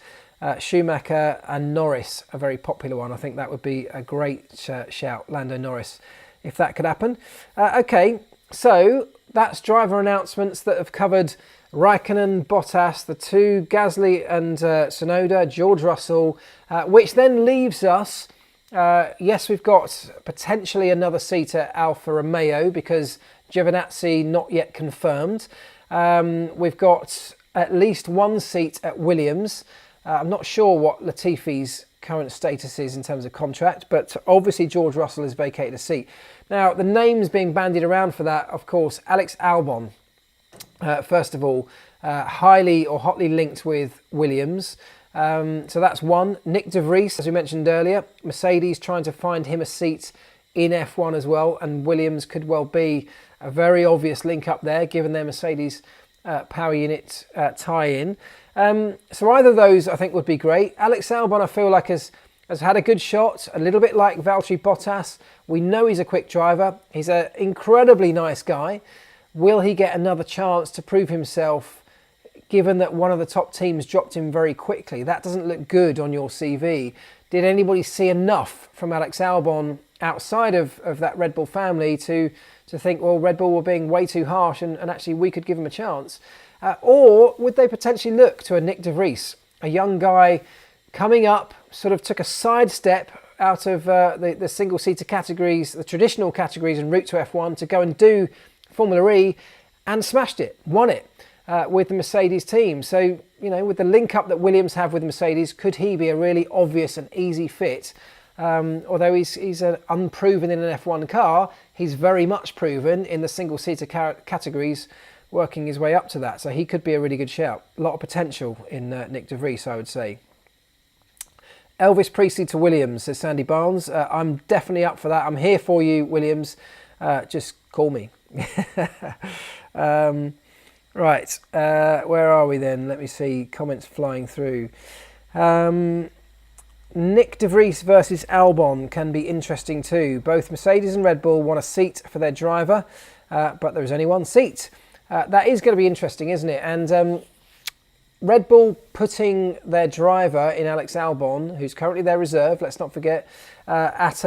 Schumacher and Norris, a very popular one. I think that would be a great shout, Lando Norris, if that could happen. Okay, so that's driver announcements that have covered Raikkonen, Bottas, the two, Gasly and Tsunoda, George Russell, which then leaves us, yes, we've got potentially another seat at Alfa Romeo because Giovinazzi not yet confirmed. We've got at least one seat at Williams. I'm not sure what Latifi's current status is in terms of contract, but obviously George Russell has vacated a seat. Now, the names being bandied around for that, of course, Alex Albon, first of all, highly or hotly linked with Williams. So that's one. Nick de Vries, as we mentioned earlier, Mercedes trying to find him a seat in F1 as well, and Williams could well be a very obvious link up there given their Mercedes power unit tie-in. So either of those I think would be great. Alex Albon I feel like has had a good shot, a little bit like Valtteri Bottas. We know he's a quick driver. He's an incredibly nice guy. Will he get another chance to prove himself given that one of the top teams dropped him very quickly? That doesn't look good on your CV. Did anybody see enough from Alex Albon outside of that Red Bull family to think, well, Red Bull were being way too harsh and actually we could give him a chance? Or would they potentially look to a Nick de Vries, a young guy coming up, sort of took a sidestep out of the single-seater categories, the traditional categories en route to F1 to go and do Formula E and smashed it, won it with the Mercedes team. So, you know, with the link-up that Williams have with Mercedes, could he be a really obvious and easy fit? Although he's unproven in an F1 car, he's very much proven in the single-seater categories, working his way up to that. So he could be a really good shout. A lot of potential in Nick de Vries, I would say. Elvis Priestley to Williams, says Sandy Barnes. I'm definitely up for that. I'm here for you, Williams. Just call me. Right, where are we then? Let me see, comments flying through. Nick de Vries versus Albon can be interesting too. Both Mercedes and Red Bull want a seat for their driver, but there is only one seat. That is going to be interesting, isn't it? And Red Bull putting their driver in Alex Albon, who's currently their reserve, let's not forget, at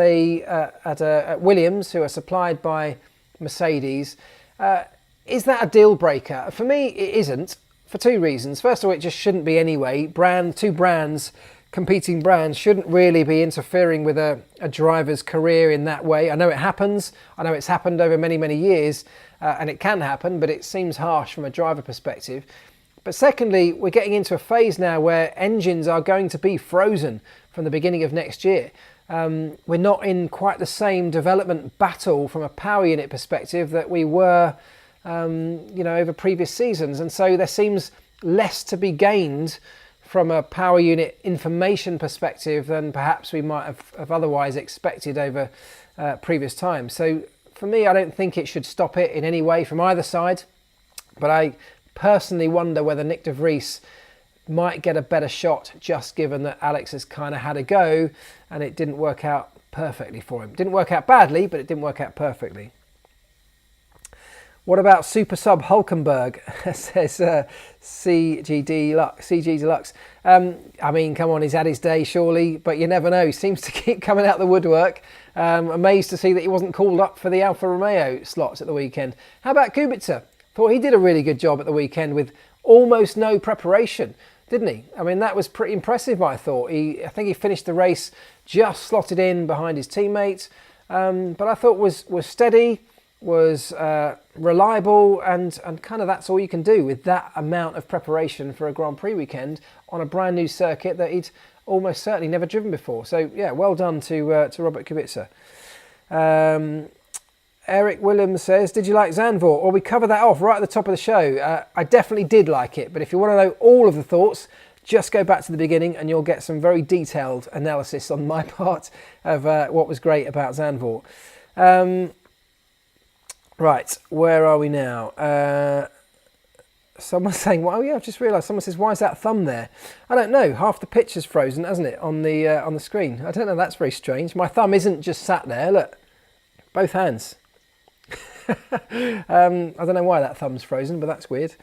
Williams, who are supplied by Mercedes. Is that a deal breaker? For me, it isn't, for two reasons. First of all, it just shouldn't be anyway. Two brands, competing brands, shouldn't really be interfering with a driver's career in that way. I know it happens. I know it's happened over many, many years, and it can happen, but it seems harsh from a driver perspective. But secondly, we're getting into a phase now where engines are going to be frozen from the beginning of next year. We're not in quite the same development battle from a power unit perspective that we were over previous seasons. And so there seems less to be gained from a power unit information perspective than perhaps we might have otherwise expected over previous times. So for me, I don't think it should stop it in any way from either side. But I personally wonder whether Nick de Vries might get a better shot, just given that Alex has kind of had a go and it didn't work out perfectly for him. Didn't work out badly, but it didn't work out perfectly. What about Super Sub Hulkenberg, says CG Deluxe. I mean, come on, he's had his day surely, but you never know. He seems to keep coming out the woodwork. Amazed to see that he wasn't called up for the Alfa Romeo slots at the weekend. How about Kubica? Thought he did a really good job at the weekend with almost no preparation, didn't he? I mean, that was pretty impressive, I thought. I think he finished the race just slotted in behind his teammates, but I thought was steady, was reliable, and kind of that's all you can do with that amount of preparation for a Grand Prix weekend on a brand new circuit that he'd almost certainly never driven before. So yeah, well done to Robert Kubica. Eric Williams says, did you like Zandvoort? Well, we covered that off right at the top of the show. I definitely did like it, but if you want to know all of the thoughts, just go back to the beginning and you'll get some very detailed analysis on my part of what was great about Zandvoort. Right, where are we now? Someone's saying, well, yeah, I've just realised. Someone says, why is that thumb there? I don't know. Half the picture's frozen, hasn't it, on the screen? I don't know. That's very strange. My thumb isn't just sat there. Look, both hands. I don't know why that thumb's frozen, but that's weird.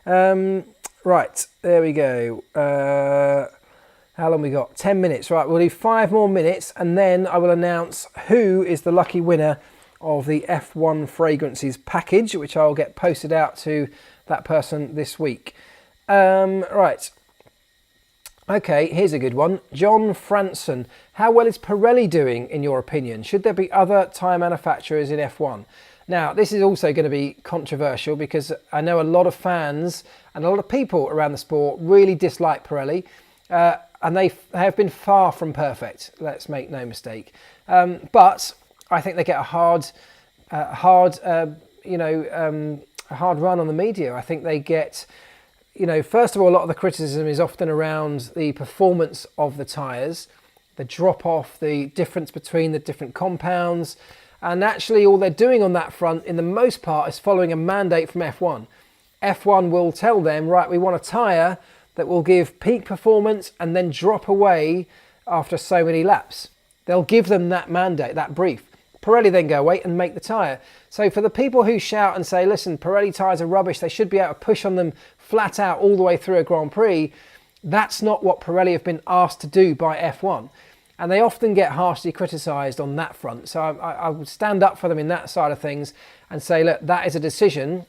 Right, there we go. How long we got? 10 minutes. Right, we'll do 5 more minutes and then I will announce who is the lucky winner of the F1 Fragrances package, which I'll get posted out to that person this week. Right. Okay, here's a good one. John Franson. How well is Pirelli doing, in your opinion? Should there be other tyre manufacturers in F1? Now, this is also going to be controversial because I know a lot of fans and a lot of people around the sport really dislike Pirelli, and they have been far from perfect, let's make no mistake. But I think they get a hard run on the media. I think they get you know, first of all, a lot of the criticism is often around the performance of the tyres, the drop off, the difference between the different compounds. And actually all they're doing on that front, in the most part, is following a mandate from F1. F1 will tell them, right, we want a tyre that will give peak performance and then drop away after so many laps. They'll give them that mandate, that brief. Pirelli then go away and make the tyre. So for the people who shout and say, listen, Pirelli tyres are rubbish, they should be able to push on them flat out all the way through a Grand Prix, that's not what Pirelli have been asked to do by F1. And they often get harshly criticised on that front. So I would stand up for them in that side of things and say, look, that is a decision.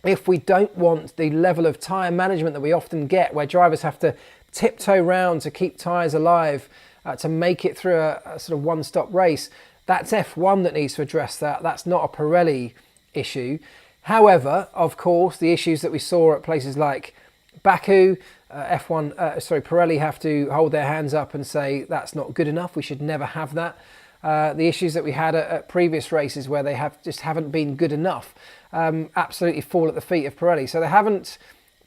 If we don't want the level of tyre management that we often get, where drivers have to tiptoe round to keep tyres alive, to make it through a sort of one-stop race, that's F1 that needs to address that. That's not a Pirelli issue. However, of course, the issues that we saw at places like Baku, Pirelli have to hold their hands up and say that's not good enough. We should never have that. The issues that we had at previous races where they haven't been good enough, absolutely fall at the feet of Pirelli. So they haven't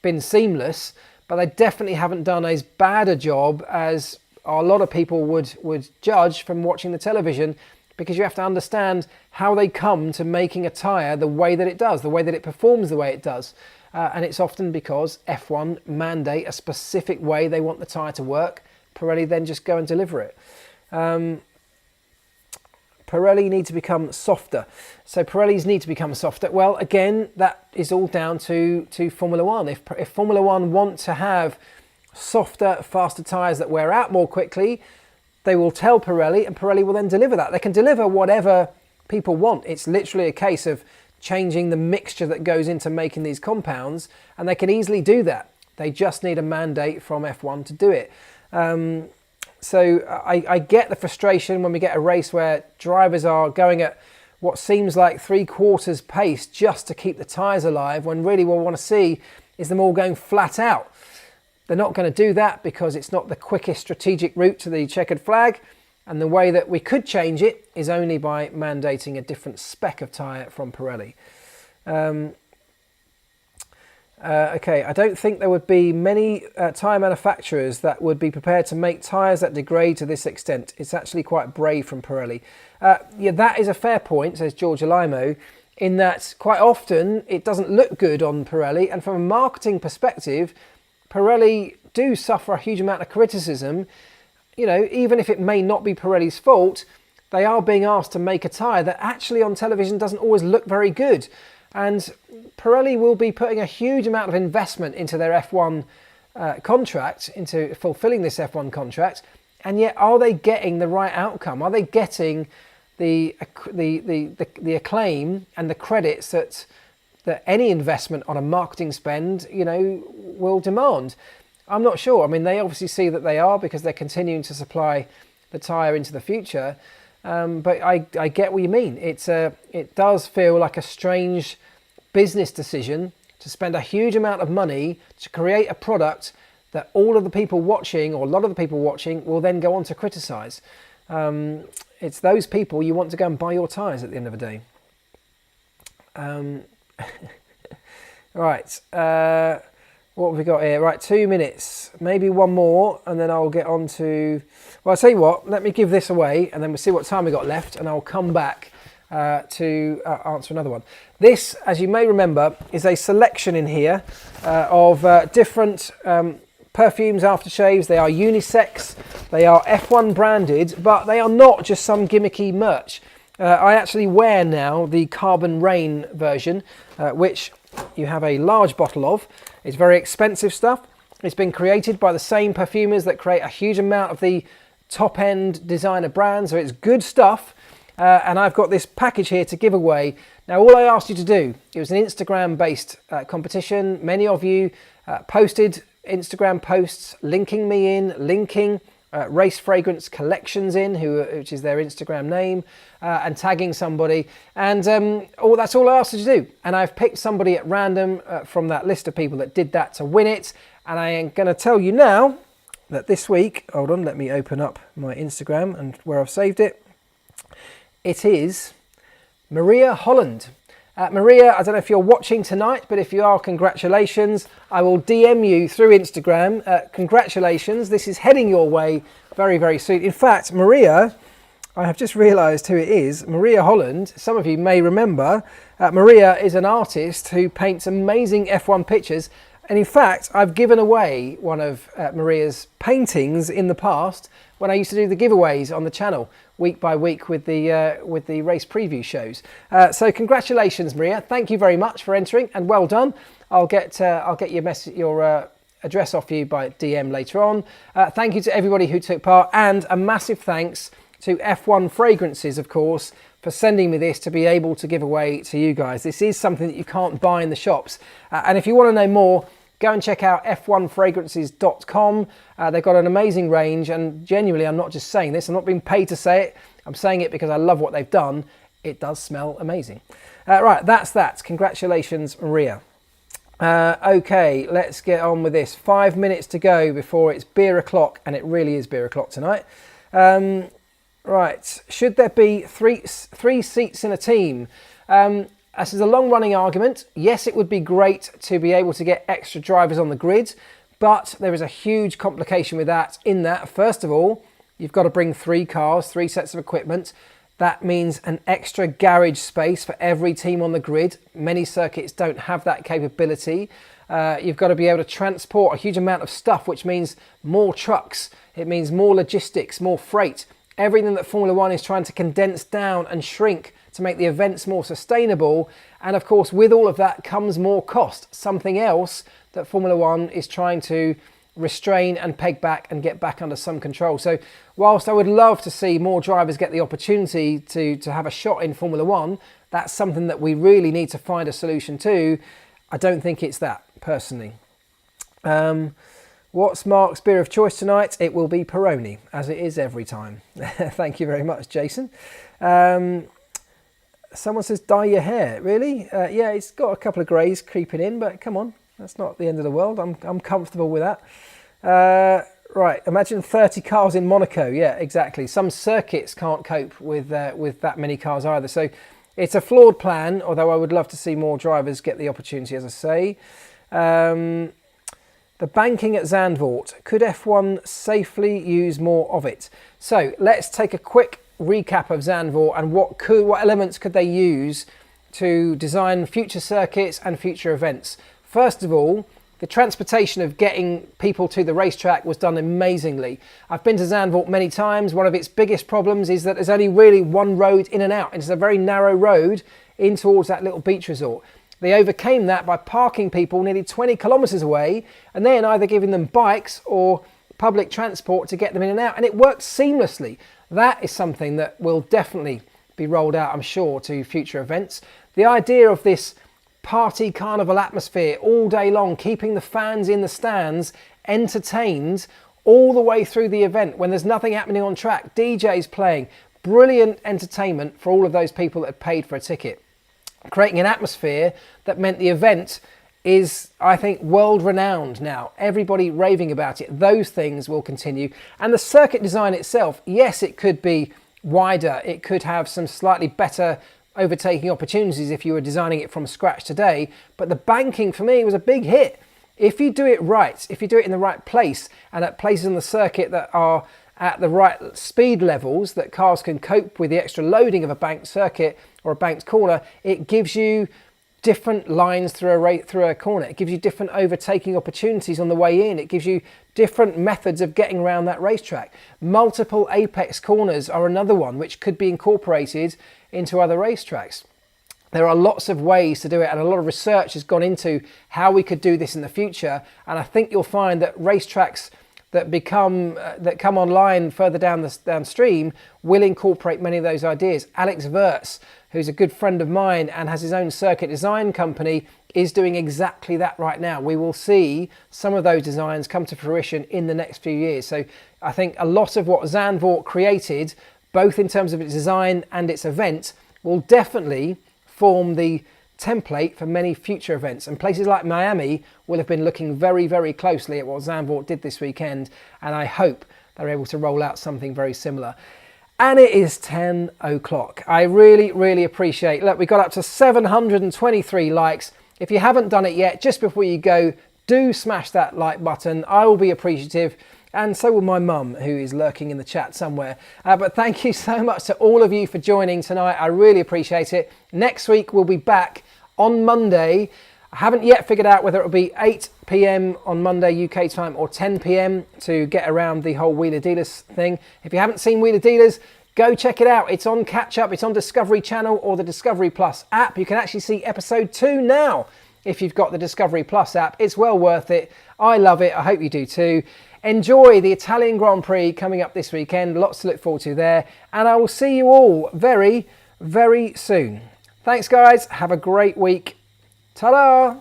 been seamless, but they definitely haven't done as bad a job as a lot of people would judge from watching the television, because you have to understand how they come to making a tyre the way that it does, the way that it performs the way it does. And it's often because F1 mandate a specific way they want the tyre to work. Pirelli then just go and deliver it. Pirelli need to become softer. So Pirellis need to become softer. Well, again, that is all down to Formula One. If Formula One want to have softer, faster tyres that wear out more quickly, they will tell Pirelli, and Pirelli will then deliver that. They can deliver whatever people want. It's literally a case of changing the mixture that goes into making these compounds, and they can easily do that. They just need a mandate from F1 to do it. So I get the frustration when we get a race where drivers are going at what seems like 3/4 pace just to keep the tyres alive, when really what we want to see is them all going flat out. They're not going to do that because it's not the quickest strategic route to the checkered flag. And the way that we could change it is only by mandating a different spec of tyre from Pirelli. Okay, I don't think there would be many tyre manufacturers that would be prepared to make tyres that degrade to this extent. It's actually quite brave from Pirelli. Yeah, that is a fair point, says George Alimo, in that quite often it doesn't look good on Pirelli. And from a marketing perspective, Pirelli do suffer a huge amount of criticism. You know, even if it may not be Pirelli's fault, they are being asked to make a tyre that actually on television doesn't always look very good. And Pirelli will be putting a huge amount of investment into their F1 contract, into fulfilling this F1 contract. And yet, are they getting the right outcome? Are they getting the acclaim and the credits that any investment on a marketing spend, you know, will demand? I'm not sure. I mean, they obviously see that they are, because they're continuing to supply the tyre into the future. But I get what you mean. It does feel like a strange business decision to spend a huge amount of money to create a product that all of the people watching, or a lot of the people watching, will then go on to criticise. It's those people you want to go and buy your tyres at the end of the day. Right. What have we got here? Right, 2 minutes, maybe one more, and then I'll get on to... Well, I'll tell you what, let me give this away, and then we'll see what time we got left, and I'll come back to answer another one. This, as you may remember, is a selection in here of different perfumes, aftershaves. They are unisex, they are F1 branded, but they are not just some gimmicky merch. I actually wear now the Carbon Rain version, which you have a large bottle of. It's very expensive stuff. It's been created by the same perfumers that create a huge amount of the top-end designer brands, so it's good stuff. And I've got this package here to give away. Now, all I asked you to do, it was an Instagram-based competition. Many of you posted Instagram posts linking me in, linking Race Fragrance Collections in, which is their Instagram name, and tagging somebody. And that's all I asked you to do. And I've picked somebody at random from that list of people that did that to win it. And I am going to tell you now that this week, hold on, let me open up my Instagram and where I've saved it. It is Maria Holland. Maria, I don't know if you're watching tonight, but if you are, congratulations. I will DM you through Instagram. Congratulations. This is heading your way very, very soon. In fact, Maria, I have just realised who it is. Maria Holland, some of you may remember. Maria is an artist who paints amazing F1 pictures. And in fact, I've given away one of Maria's paintings in the past when I used to do the giveaways on the channel week by week with the race preview shows. So congratulations, Maria. Thank you very much for entering and well done. I'll get your address off you by DM later on. Thank you to everybody who took part, and a massive thanks to F1 Fragrances, of course, for sending me this to be able to give away to you guys. This is something that you can't buy in the shops. And if you want to know more, go and check out f1fragrances.com. They've got an amazing range, and genuinely, I'm not just saying this, I'm not being paid to say it. I'm saying it because I love what they've done. It does smell amazing. Right, that's that. Congratulations, Maria. Okay, let's get on with this. 5 minutes to go before it's beer o'clock, and it really is beer o'clock tonight. Right, should there be three seats in a team? This is a long-running argument. Yes, it would be great to be able to get extra drivers on the grid, but there is a huge complication with that, in that, first of all, you've got to bring 3 cars, 3 sets of equipment. That means an extra garage space for every team on the grid. Many circuits don't have that capability. You've got to be able to transport a huge amount of stuff, which means more trucks. It means more logistics, more freight. Everything that Formula One is trying to condense down and shrink to make the events more sustainable. And of course, with all of that comes more cost, something else that Formula One is trying to restrain and peg back and get back under some control. So whilst I would love to see more drivers get the opportunity to have a shot in Formula One, that's something that we really need to find a solution to. I don't think it's that, personally. What's Mark's beer of choice tonight? It will be Peroni, as it is every time. Thank you very much, Jason. Someone says dye your hair. Really? Yeah, it's got a couple of greys creeping in, but come on, that's not the end of the world. I'm comfortable with that. Right, imagine 30 cars in Monaco. Yeah, exactly. Some circuits can't cope with that many cars either. So it's a flawed plan, although I would love to see more drivers get the opportunity, as I say. The banking at Zandvoort. Could F1 safely use more of it? So let's take a quick recap of Zandvoort and what elements could they use to design future circuits and future events. First of all, the transportation of getting people to the racetrack was done amazingly. I've been to Zandvoort many times. One of its biggest problems is that there's only really one road in and out. It's a very narrow road in towards that little beach resort. They overcame that by parking people nearly 20 kilometres away and then either giving them bikes or public transport to get them in and out. And it worked seamlessly. That is something that will definitely be rolled out, I'm sure, to future events. The idea of this party carnival atmosphere all day long, keeping the fans in the stands entertained all the way through the event when there's nothing happening on track, DJs playing, brilliant entertainment for all of those people that had paid for a ticket. Creating an atmosphere that meant the event is, I think, world renowned now. Everybody raving about it. Those things will continue. And the circuit design itself, yes, it could be wider. It could have some slightly better overtaking opportunities if you were designing it from scratch today. But the banking for me was a big hit. If you do it right, if you do it in the right place and at places on the circuit that are at the right speed levels that cars can cope with the extra loading of a banked circuit or a banked corner, it gives you different lines through a corner. It gives you different overtaking opportunities on the way in. It gives you different methods of getting around that racetrack. Multiple apex corners are another one which could be incorporated into other racetracks. There are lots of ways to do it, and a lot of research has gone into how we could do this in the future. And I think you'll find that racetracks that come online further downstream will incorporate many of those ideas. Alex Wirtz, who's a good friend of mine and has his own circuit design company, is doing exactly that right now. We will see some of those designs come to fruition in the next few years. So I think a lot of what Zandvoort created, both in terms of its design and its event, will definitely form the template for many future events, and places like Miami will have been looking very, very closely at what Zandvoort did this weekend, and I hope they're able to roll out something very similar. And it is 10 o'clock. I really appreciate, look, we got up to 723 likes. If you haven't done it yet, just before you go, do smash that like button. I will be appreciative, and so will my mum, who is lurking in the chat somewhere. But thank you so much to all of you for joining tonight. I really appreciate it. Next week we'll be back on Monday. I haven't yet figured out whether it'll be 8 p.m. on Monday UK time or 10 p.m. to get around the whole Wheeler Dealers thing. If you haven't seen Wheeler Dealers, go check it out. It's on Catch Up, it's on Discovery Channel or the Discovery Plus app. You can actually see episode 2 now if you've got the Discovery Plus app. It's well worth it. I love it. I hope you do too. Enjoy the Italian Grand Prix coming up this weekend. Lots to look forward to there. And I will see you all very soon. Thanks, guys. Have a great week. Ta-da!